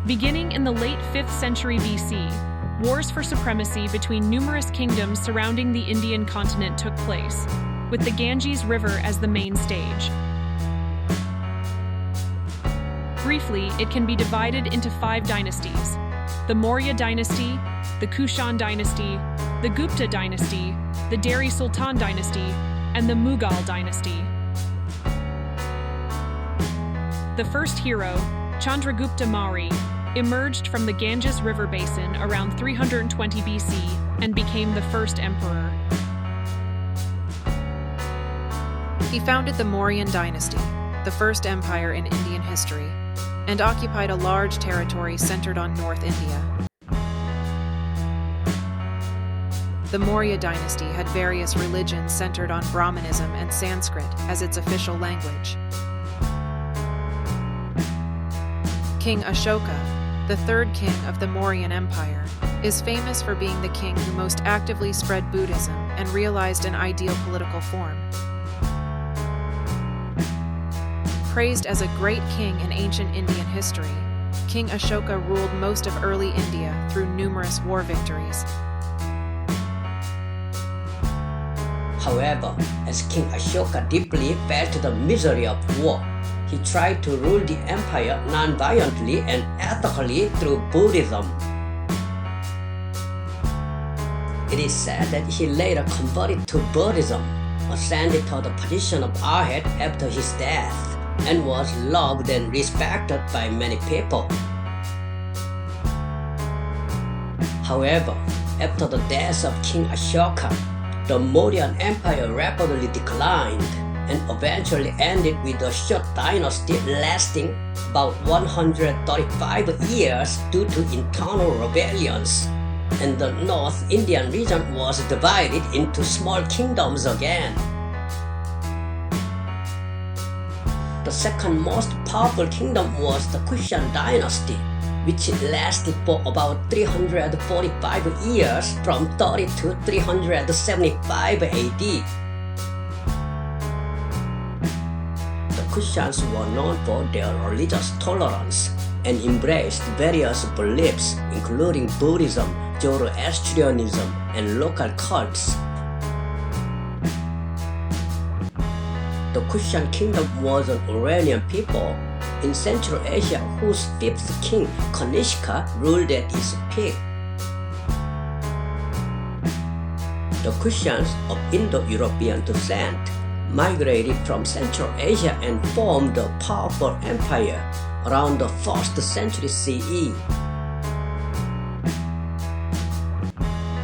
Beginning in the late 5th century BC, wars for supremacy between numerous kingdoms surrounding the Indian continent took place, with the Ganges River as the main stage. Briefly, it can be divided into 5 dynasties: the Maurya Dynasty, the Kushan Dynasty, the Gupta Dynasty, the Delhi Sultanate Dynasty, and the Mughal Dynasty. The first hero, Chandragupta Maurya, emerged from the Ganges River basin around 320 BC and became the first emperor. He founded the Mauryan Dynasty, the first empire in Indian history, and occupied a large territory centered on North India. The Maurya dynasty had various religions centered on Brahmanism and Sanskrit as its official language. King Ashoka, the third king of the Mauryan Empire, is famous for being the king who most actively spread Buddhism and realized an ideal political form. Praised as a great king in ancient Indian history, King Ashoka ruled most of early India through numerous war victories. However, as King Ashoka deeply felt the misery of war, he tried to rule the empire non-violently and ethically through Buddhism. It is said that he later converted to Buddhism, ascended to the position of arhat after his death, and was loved and respected by many people. However, after the death of King Ashoka, the Mauryan Empire rapidly declined and eventually ended with a short dynasty lasting about 135 years due to internal rebellions, and the North Indian region was divided into small kingdoms again. The second most powerful kingdom was the Kushan Dynasty, which lasted for about 345 years from 30 to 375 AD. The Kushans were known for their religious tolerance and embraced various beliefs including Buddhism, Zoroastrianism, and local cults. The Kushan kingdom was an Iranian people in Central Asia whose 5th king, Kanishka, ruled at its peak. The Kushans of Indo-European descent migrated from Central Asia and formed a powerful empire around the 1st century CE.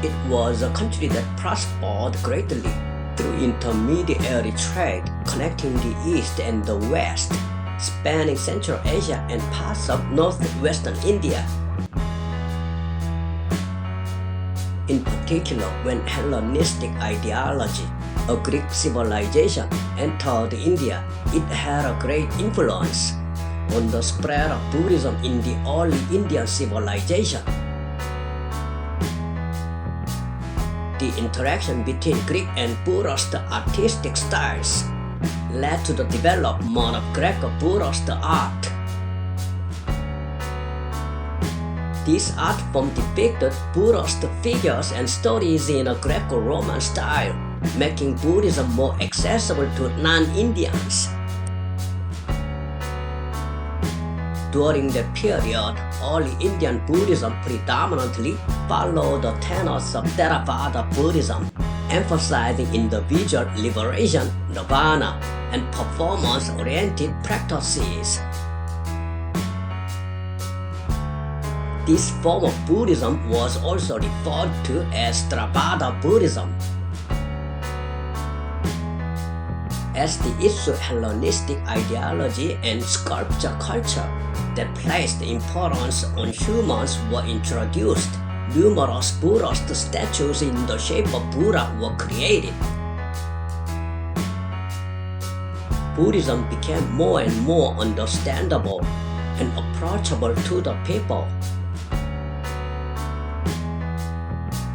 It was a country that prospered greatly through intermediary trade connecting the East and the West, spanning Central Asia and parts of northwestern India. In particular, when Hellenistic ideology, a Greek civilization, entered India, it had a great influence on the spread of Buddhism in the early Indian civilization. The interaction between Greek and Buddhist artistic styles led to the development of Greco-Buddhist art. This art form depicted Buddhist figures and stories in a Greco-Roman style, making Buddhism more accessible to non-Indians. During that period, early Indian Buddhism predominantly followed the tenets of Theravada Buddhism, emphasizing individual liberation, nirvana, and performance-oriented practices. This form of Buddhism was also referred to as Theravada Buddhism. As the issue Hellenistic ideology and sculpture culture that placed importance on humans were introduced, numerous Buddhist statues in the shape of Buddha were created. Buddhism became more and more understandable and approachable to the people.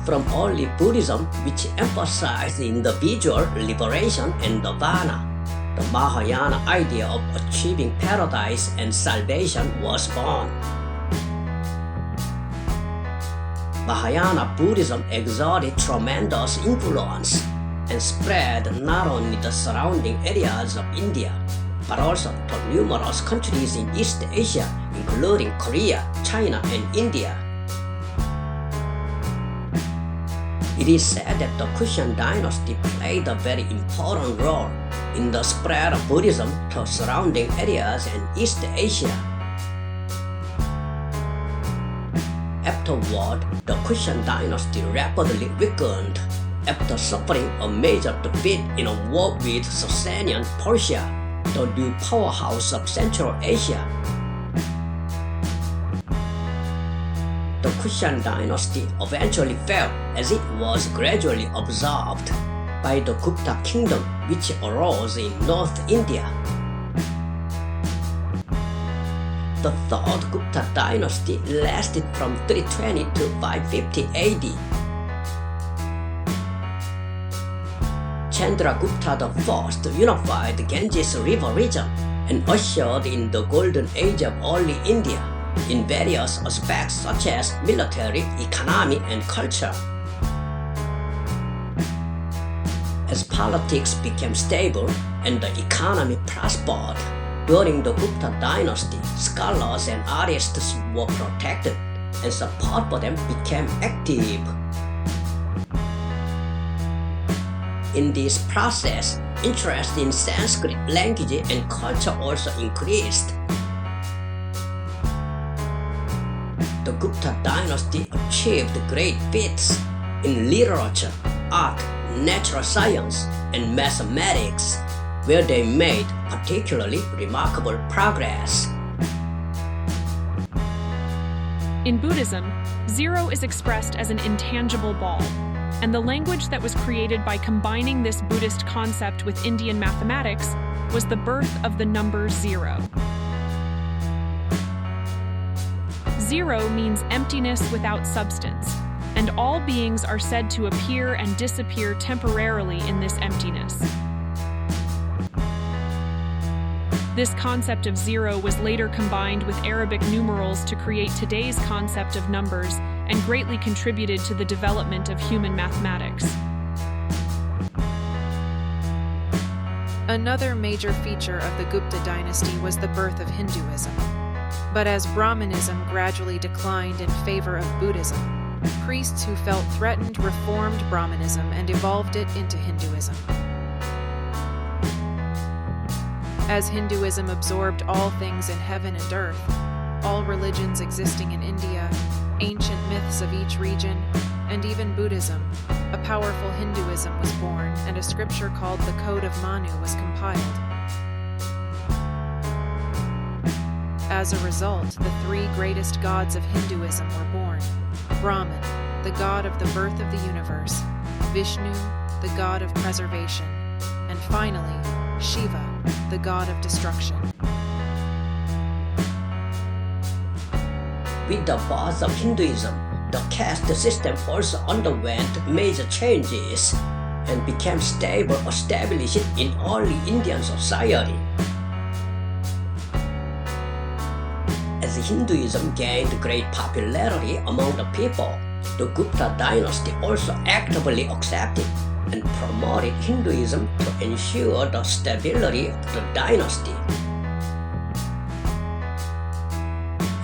From early Buddhism, which emphasized individual liberation and nirvana, the Mahayana idea of achieving paradise and salvation was born. Mahayana Buddhism exerted tremendous influence and spread not only the surrounding areas of India, but also to numerous countries in East Asia, including Korea, China, and India. It is said that the Kushan Dynasty played a very important role in the spread of Buddhism to surrounding areas in East Asia. Afterward, the Kushan Dynasty rapidly weakened after suffering a major defeat in a war with Sasanian Persia, the new powerhouse of Central Asia. The Kushan Dynasty eventually fell as it was gradually absorbed by the Gupta kingdom, which arose in North India. The third Gupta dynasty lasted from 320 to 550 AD. Chandragupta I unified the Ganges River region and ushered in the golden age of early India in various aspects such as military, economy, and culture. As politics became stable and the economy prospered, during the Gupta dynasty, scholars and artists were protected and support for them became active. In this process, interest in Sanskrit language and culture also increased. The Gupta dynasty achieved great feats in literature, art, natural science, and mathematics, where they made particularly remarkable progress. In Buddhism, zero is expressed as an intangible ball, and the language that was created by combining this Buddhist concept with Indian mathematics was the birth of the number zero. Zero means emptiness without substance, and all beings are said to appear and disappear temporarily in this emptiness. This concept of zero was later combined with Arabic numerals to create today's concept of numbers and greatly contributed to the development of human mathematics. Another major feature of the Gupta dynasty was the birth of Hinduism. But as Brahmanism gradually declined in favor of Buddhism, priests who felt threatened reformed Brahmanism and evolved it into Hinduism. As Hinduism absorbed all things in heaven and earth, all religions existing in India, ancient myths of each region, and even Buddhism, a powerful Hinduism was born and a scripture called the Code of Manu was compiled. As a result, the three greatest gods of Hinduism were born: Brahman, the god of the birth of the universe; Vishnu, the god of preservation; and finally, Shiva, the god of destruction. With the birth of Hinduism, the caste system also underwent major changes and became stable established in early Indian society. As Hinduism gained great popularity among the people, the Gupta dynasty also actively accepted and promoted Hinduism to ensure the stability of the dynasty.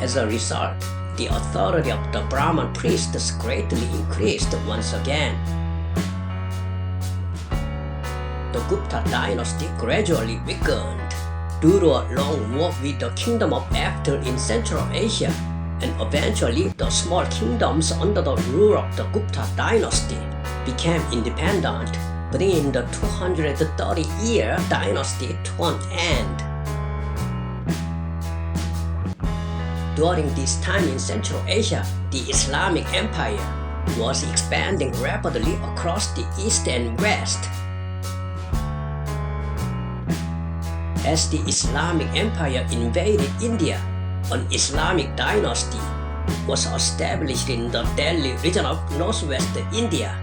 As a result, the authority of the Brahman priests greatly increased once again. The Gupta dynasty gradually weakened due to a long war with the Kingdom of After in Central Asia, and eventually the small kingdoms under the rule of the Gupta dynasty became independent, bringing the 230-year dynasty to an end. During this time in Central Asia, the Islamic Empire was expanding rapidly across the East and West. As the Islamic Empire invaded India, an Islamic dynasty was established in the Delhi region of northwest India.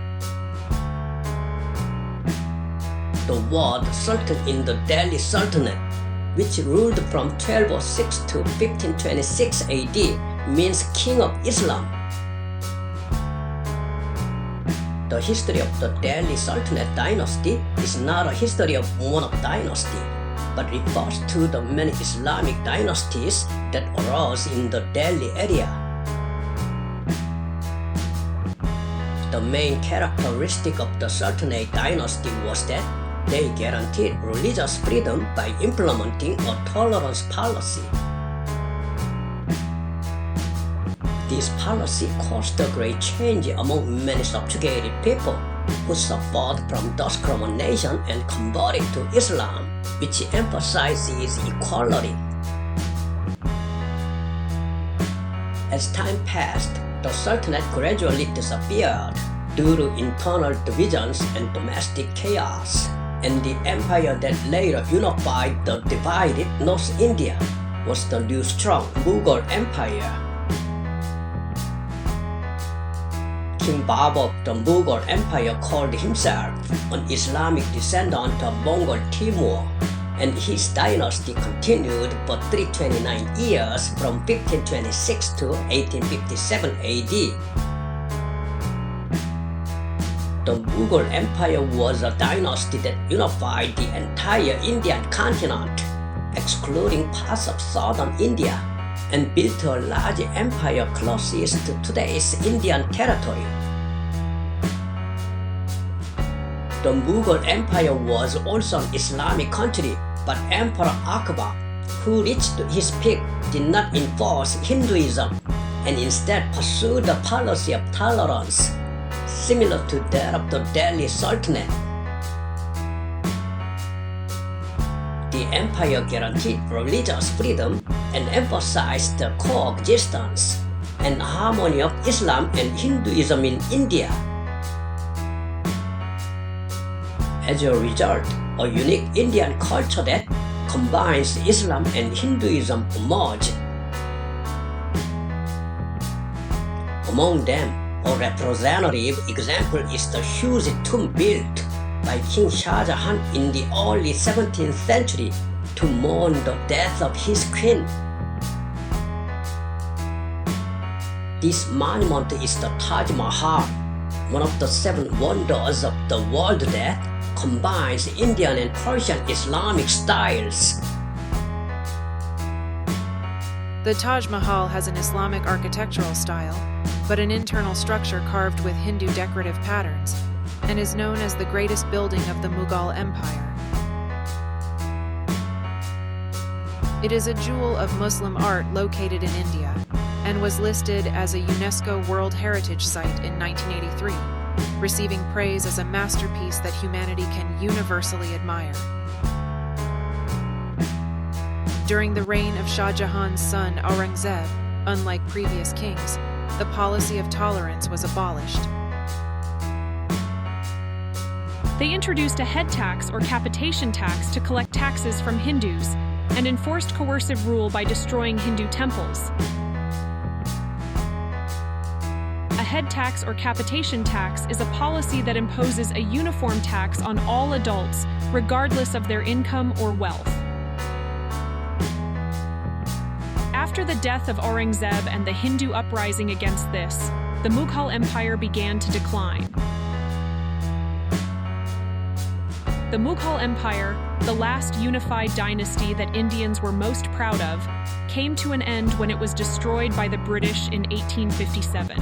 The word Sultan in the Delhi Sultanate, which ruled from 1206 to 1526 AD, means King of Islam. The history of the Delhi Sultanate dynasty is not a history of one dynasty, but refers to the many Islamic dynasties that arose in the Delhi area. The main characteristic of the Sultanate dynasty was that they guaranteed religious freedom by implementing a tolerance policy. This policy caused a great change among many subjugated people who suffered from discrimination and converted to Islam, which emphasizes equality. As time passed, the Sultanate gradually disappeared due to internal divisions and domestic chaos, and the empire that later unified the divided North India was the new strong Mughal Empire. King Babur of the Mughal Empire called himself an Islamic descendant of Mongol Timur, and his dynasty continued for 329 years from 1526 to 1857 AD. The Mughal Empire was a dynasty that unified the entire Indian continent, excluding parts of southern India, and built a large empire closest to today's Indian territory. The Mughal Empire was also an Islamic country, but Emperor Akbar, who reached his peak, did not enforce Hinduism and instead pursued the policy of tolerance, similar to that of the Delhi Sultanate. The empire guaranteed religious freedom and emphasized the coexistence and harmony of Islam and Hinduism in India. As a result, a unique Indian culture that combines Islam and Hinduism emerged. Among them, a representative example is the huge tomb built by King Shah Jahan in the early 17th century to mourn the death of his queen. This monument is the Taj Mahal, one of the 7 wonders of the world that combines Indian and Persian Islamic styles. The Taj Mahal has an Islamic architectural style, but an internal structure carved with Hindu decorative patterns, and is known as the greatest building of the Mughal Empire. It is a jewel of Muslim art located in India, and was listed as a UNESCO World Heritage Site in 1983, receiving praise as a masterpiece that humanity can universally admire. During the reign of Shah Jahan's son Aurangzeb, unlike previous kings, the policy of tolerance was abolished. They introduced a head tax or capitation tax to collect taxes from Hindus, and enforced coercive rule by destroying Hindu temples. A head tax or capitation tax is a policy that imposes a uniform tax on all adults, regardless of their income or wealth. After the death of Aurangzeb and the Hindu uprising against this, the Mughal Empire began to decline. The Mughal Empire, the last unified dynasty that Indians were most proud of, came to an end when it was destroyed by the British in 1857.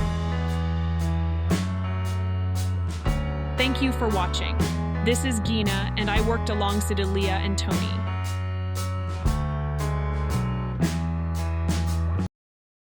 Thank you for watching. This is Gina, and I worked alongside Aaliyah and Tony.